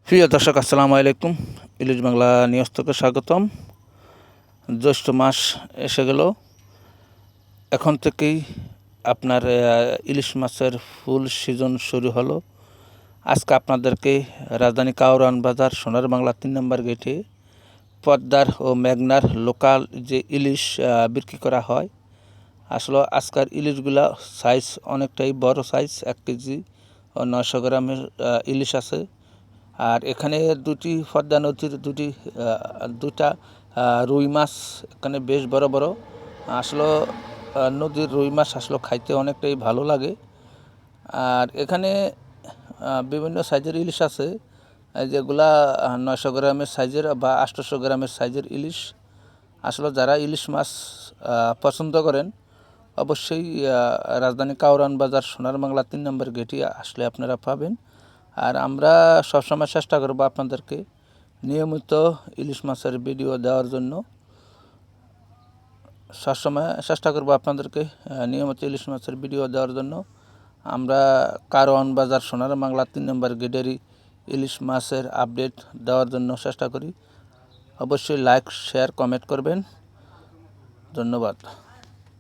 প্রিয় দর্শক, আসসালামু আলাইকুম। ইলিশ বাংলা নিউজ থেকে স্বাগতম। জ্যৈষ্ঠ মাস এসে গেল। এখন থেকেই আপনার ইলিশ মাছের ফুল সিজন শুরু হলো। আজকে আপনাদেরকে রাজধানী কাউরান বাজার সোনার বাংলা 3 নম্বর গেটে পদ্মার ও মেঘনার লোকাল যে ইলিশ বিক্রি করা হয়, আসলে আজকের ইলিশগুলা সাইজ অনেকটাই বড় সাইজ, 1 কেজি ও 900 গ্রামের ইলিশ আছে। আর এখানে পদ্মা নদীর দুটা রুই মাছ এখানে বেশ বড় বড়। আসলে নদীর রুই মাছ আসলে খাইতে অনেকটাই ভালো লাগে। আর এখানে বিভিন্ন সাইজের ইলিশ আছে, যেগুলা 900 গ্রামের সাইজের বা 800 গ্রামের সাইজের ইলিশ। আসলে যারা ইলিশ মাছ পছন্দ করেন, অবশ্যই রাজধানী কাউরান বাজার সোনার বাংলা 3 নম্বর গেটে আসলে আপনারা পাবেন। আর আমরা সবসময় চেষ্টা করব আপনাদেরকে নিয়মিত ইলিশ মাছের ভিডিও দেওয়ার জন্য। আমরা কারওয়ান বাজার সোনার বাংলা 3 নম্বর গেটেরই ইলিশ মাছের আপডেট দেওয়ার জন্য চেষ্টা করি। অবশ্যই লাইক, শেয়ার, কমেন্ট করবেন। ধন্যবাদ।